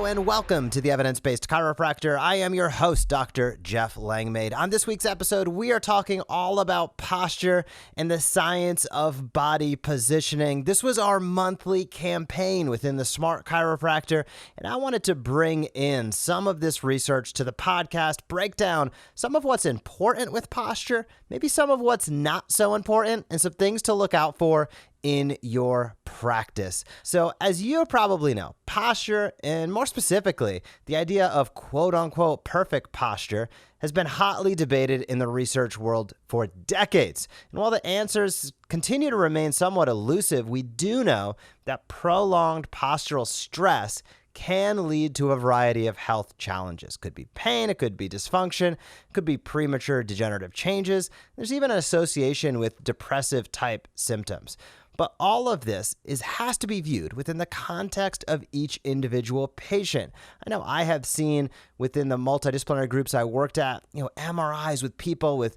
Hello and welcome to the Evidence Based Chiropractor. I am your host, Dr. Jeff Langmaid. On this week's episode, we are talking all about posture and the science of body positioning. This was our monthly campaign within the Smart Chiropractor, and I wanted to bring in some of this research to the podcast, break down some of what's important with posture, maybe some of what's not so important, and some things to look out for in your practice. So as you probably know, posture, and more specifically, the idea of quote unquote perfect posture, has been hotly debated in the research world for decades. And while the answers continue to remain somewhat elusive, we do know that prolonged postural stress can lead to a variety of health challenges. Could be pain, it could be dysfunction, it could be premature degenerative changes. There's even an association with depressive type symptoms. But all of this has to be viewed within the context of each individual patient. I know I have seen within the multidisciplinary groups I worked at, MRIs with people with,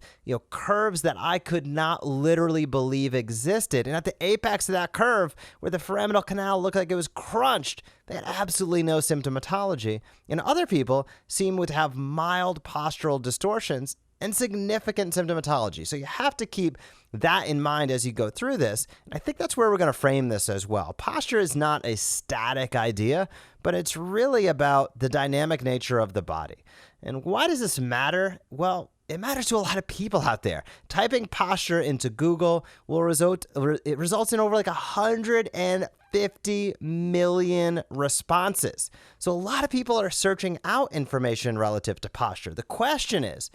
curves that I could not literally believe existed. And at the apex of that curve, where the foraminal canal looked like it was crunched, they had absolutely no symptomatology. And other people seem to have mild postural distortions and significant symptomatology. So you have to keep that in mind as you go through this. And I think that's where we're going to frame this as well. Posture is not a static idea, but it's really about the dynamic nature of the body. And why does this matter? Well, it matters to a lot of people out there. Typing posture into Google it results in over 150 million responses. So a lot of people are searching out information relative to posture. The question is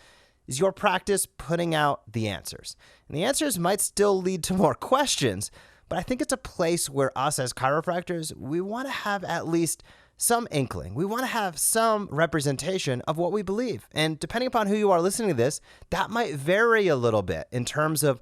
your practice putting out the answers? And the answers might still lead to more questions, but I think it's a place where us as chiropractors, we want to have at least some inkling. We want to have some representation of what we believe. And depending upon who you are listening to this, that might vary a little bit in terms of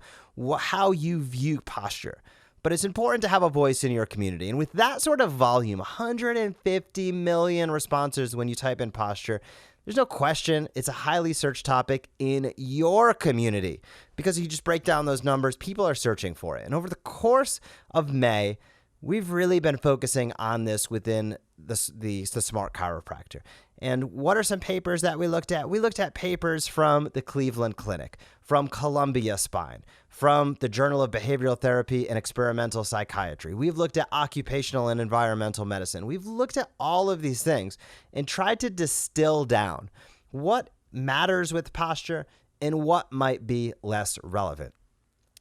how you view posture. But it's important to have a voice in your community. And with that sort of volume, 150 million responses when you type in posture, there's no question it's a highly searched topic in your community, because if you just break down those numbers, people are searching for it. And over the course of May, we've really been focusing on this within the Smart Chiropractor. And what are some papers that we looked at? We looked at papers from the Cleveland Clinic, from Columbia Spine, from the Journal of Behavioral Therapy and Experimental Psychiatry. We've looked at occupational and environmental medicine. We've looked at all of these things and tried to distill down what matters with posture and what might be less relevant.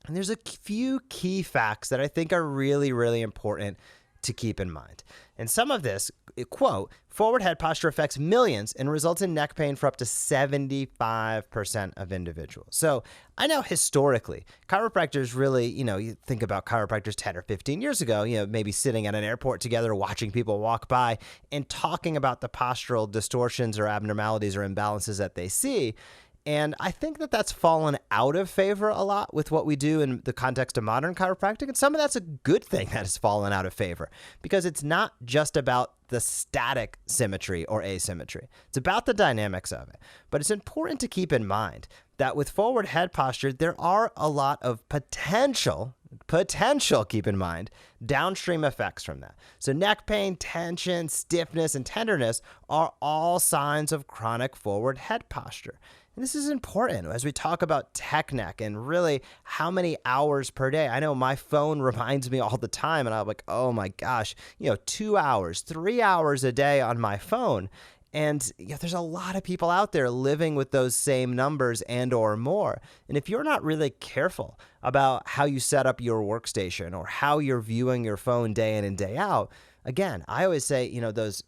And there's a few key facts that I think are really, really important to keep in mind. And some of this, quote, forward head posture affects millions and results in neck pain for up to 75% of individuals. So I know historically, chiropractors really, you think about chiropractors 10 or 15 years ago, maybe sitting at an airport together, watching people walk by and talking about the postural distortions or abnormalities or imbalances that they see. And I think that that's fallen out of favor a lot with what we do in the context of modern chiropractic. And some of that's a good thing that has fallen out of favor, because it's not just about the static symmetry or asymmetry. It's about the dynamics of it. But it's important to keep in mind that with forward head posture, there are a lot of potential, keep in mind, downstream effects from that. So neck pain, tension, stiffness, and tenderness are all signs of chronic forward head posture. And this is important as we talk about tech neck and really how many hours per day. I know my phone reminds me all the time, and I'm like, oh my gosh, 2 hours, 3 hours a day on my phone. And there's a lot of people out there living with those same numbers and or more. And if you're not really careful about how you set up your workstation or how you're viewing your phone day in and day out, again, I always say, those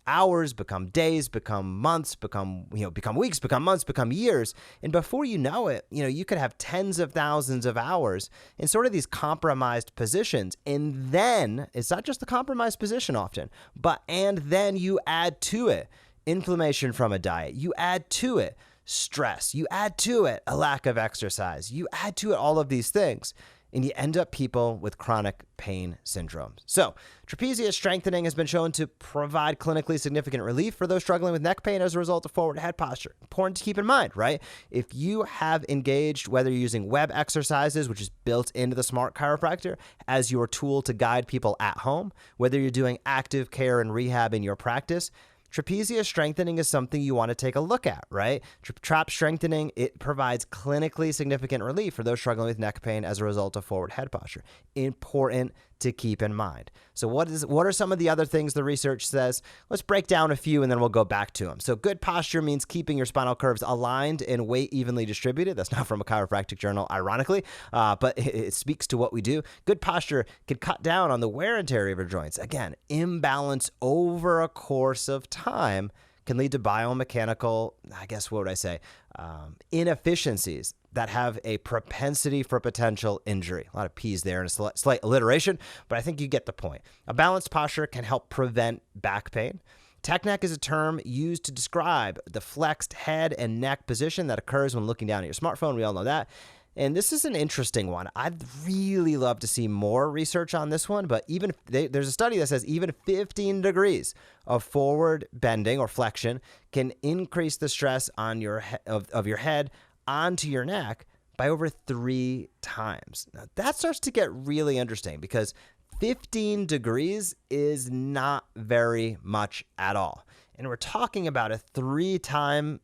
hours become days, become months, become weeks, become months, become years. And before you know it, you could have tens of thousands of hours in sort of these compromised positions. And then it's not just the compromised position often, and then you add to it inflammation from a diet. You add to it stress. You add to it a lack of exercise. You add to it all of these things. and you end up people with chronic pain syndromes. So trapezius strengthening has been shown to provide clinically significant relief for those struggling with neck pain as a result of forward head posture. Important to keep in mind, right? If you have engaged, whether you're using web exercises, which is built into the Smart Chiropractor as your tool to guide people at home, whether you're doing active care and rehab in your practice, trapezius strengthening is something you want to take a look at, right? Trap strengthening, it provides clinically significant relief for those struggling with neck pain as a result of forward head posture. Important to keep in mind. So what are some of the other things the research says? Let's break down a few and then we'll go back to them. So good posture means keeping your spinal curves aligned and weight evenly distributed. That's not from a chiropractic journal, ironically, but it speaks to what we do. Good posture can cut down on the wear and tear of your joints. Again, imbalance over a course of time can lead to biomechanical, inefficiencies that have a propensity for potential injury. A lot of P's there and a slight alliteration, but I think you get the point. A balanced posture can help prevent back pain. Tech neck is a term used to describe the flexed head and neck position that occurs when looking down at your smartphone. We all know that. And this is an interesting one. I'd really love to see more research on this one, but there's a study that says even 15 degrees of forward bending or flexion can increase the stress on your of your head onto your neck by over 3 times. Now, that starts to get really interesting because 15 degrees is not very much at all. And we're talking about a 3x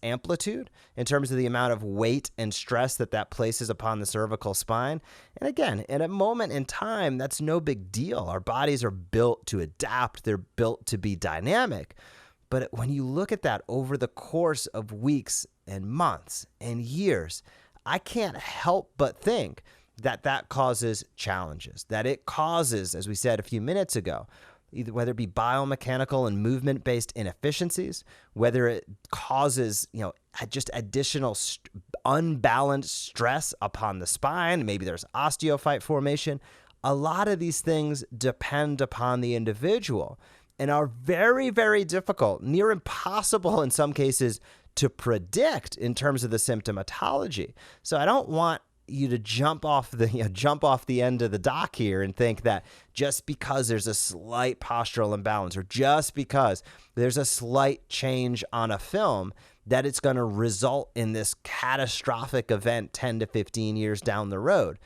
amplitude in terms of the amount of weight and stress that places upon the cervical spine. And again, in a moment in time, that's no big deal. Our bodies are built to adapt. They're built to be dynamic. But when you look at that over the course of weeks and months and years, I can't help but think that causes challenges, that it causes, as we said a few minutes ago, whether it be biomechanical and movement-based inefficiencies, whether it causes, just additional unbalanced stress upon the spine, maybe there's osteophyte formation. A lot of these things depend upon the individual and are very, very difficult, near impossible in some cases to predict in terms of the symptomatology. So I don't want you to jump off the end of the dock here and think that just because there's a slight postural imbalance or just because there's a slight change on a film that it's going to result in this catastrophic event 10 to 15 years down the road.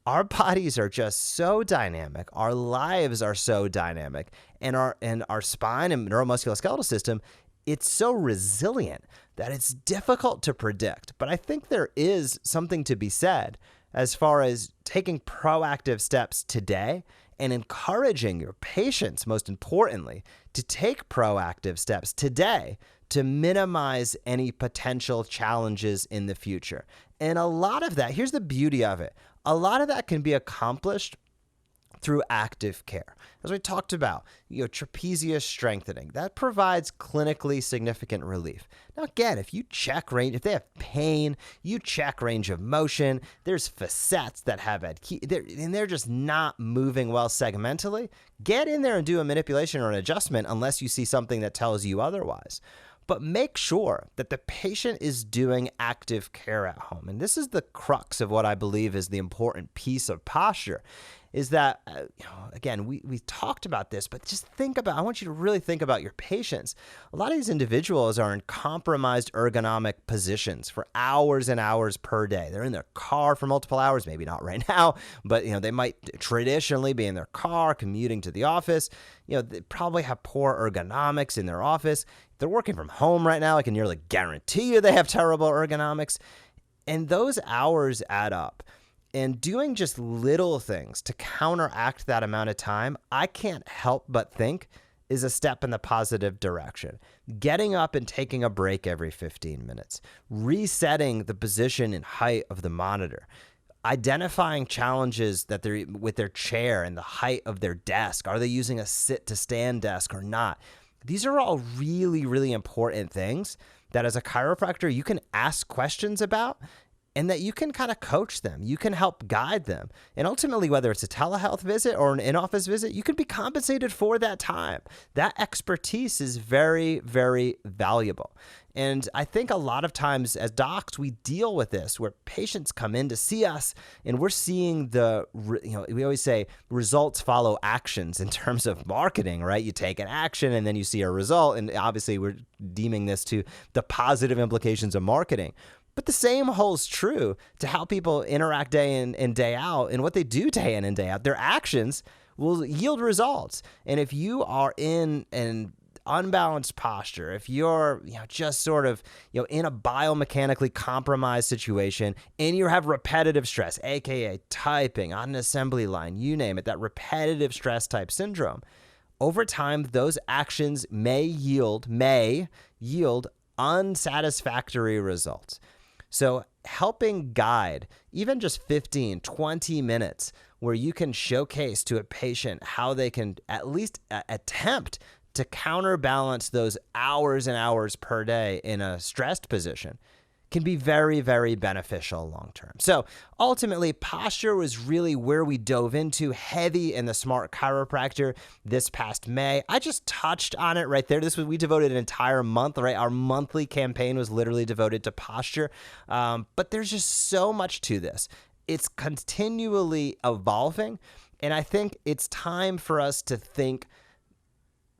Our bodies are just so dynamic. Our lives are so dynamic, and our spine and neuromusculoskeletal system, it's so resilient that it's difficult to predict. But I think there is something to be said as far as taking proactive steps today and encouraging your patients, most importantly, to take proactive steps today to minimize any potential challenges in the future. And a lot of that, here's the beauty of it, a lot of that can be accomplished through active care. As we talked about, trapezius strengthening, that provides clinically significant relief. Now, again, if they have pain, you check range of motion, there's facets that have and they're just not moving well segmentally, get in there and do a manipulation or an adjustment unless you see something that tells you otherwise. But make sure that the patient is doing active care at home. And this is the crux of what I believe is the important piece of posture, is that, again, we talked about this, but I want you to really think about your patients. A lot of these individuals are in compromised ergonomic positions for hours and hours per day. They're in their car for multiple hours, maybe not right now, but they might traditionally be in their car commuting to the office. They probably have poor ergonomics in their office. If they're working from home right now, I can nearly guarantee you they have terrible ergonomics. And those hours add up. And doing just little things to counteract that amount of time, I can't help but think is a step in the positive direction. Getting up and taking a break every 15 minutes, resetting the position and height of the monitor, identifying challenges that they're with their chair and the height of their desk. Are they using a sit to stand desk or not? These are all really, really important things that as a chiropractor, you can ask questions about and that you can kind of coach them. You can help guide them. And ultimately, whether it's a telehealth visit or an in-office visit, you can be compensated for that time. That expertise is very, very valuable. And I think a lot of times as docs, we deal with this where patients come in to see us and we're seeing we always say results follow actions in terms of marketing, right? You take an action and then you see a result. And obviously we're deeming this to the positive implications of marketing. But the same holds true to how people interact day in and day out and what they do day in and day out. Their actions will yield results. And if you are in an unbalanced posture, if you're just sort of in a biomechanically compromised situation and you have repetitive stress, aka typing on an assembly line, you name it, that repetitive stress type syndrome, over time those actions may yield unsatisfactory results. So helping guide even just 15, 20 minutes where you can showcase to a patient how they can at least attempt to counterbalance those hours and hours per day in a stressed position can be very, very beneficial long-term. So ultimately, posture was really where we dove into heavy in the Smart Chiropractor this past May. I just touched on it right there. We devoted an entire month, right? Our monthly campaign was literally devoted to posture. But there's just so much to this. It's continually evolving. And I think it's time for us to think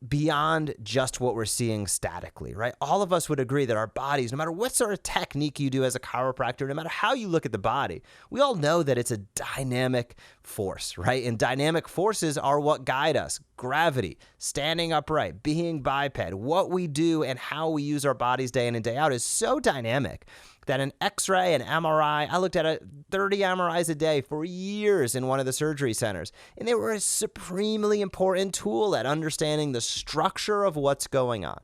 beyond just what we're seeing statically, right? All of us would agree that our bodies, no matter what sort of technique you do as a chiropractor, no matter how you look at the body, we all know that it's a dynamic force, right? And dynamic forces are what guide us. Gravity, standing upright, being biped, what we do and how we use our bodies day in and day out is so dynamic that an X-ray, an MRI, I looked at 30 MRIs a day for years in one of the surgery centers, and they were a supremely important tool at understanding the structure of what's going on.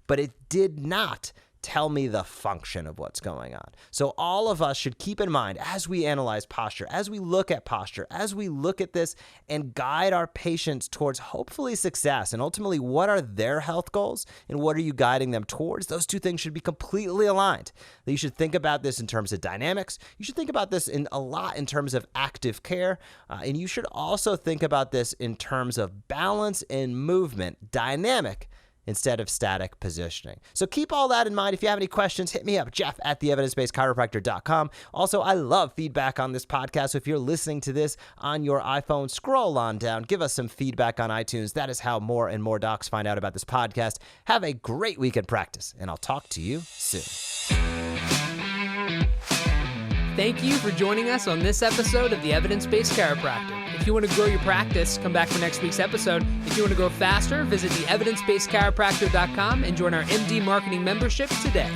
But it did not tell me the function of what's going on. So all of us should keep in mind as we analyze posture, as we look at posture, as we look at this and guide our patients towards hopefully success and ultimately what are their health goals and what are you guiding them towards? Those two things should be completely aligned. You should think about this in terms of dynamics. You should think about this a lot in terms of active care. And you should also think about this in terms of balance and movement, dynamic instead of static positioning. So keep all that in mind. If you have any questions, hit me up, jeff@theevidencebasedchiropractor.com. Also, I love feedback on this podcast. So if you're listening to this on your iPhone, scroll on down, give us some feedback on iTunes. That is how more and more docs find out about this podcast. Have a great week in practice, and I'll talk to you soon. Thank you for joining us on this episode of the Evidence Based Chiropractor. If you want to grow your practice, come back for next week's episode. If you want to grow faster, visit theevidencebasedchiropractor.com and join our MD Marketing membership today.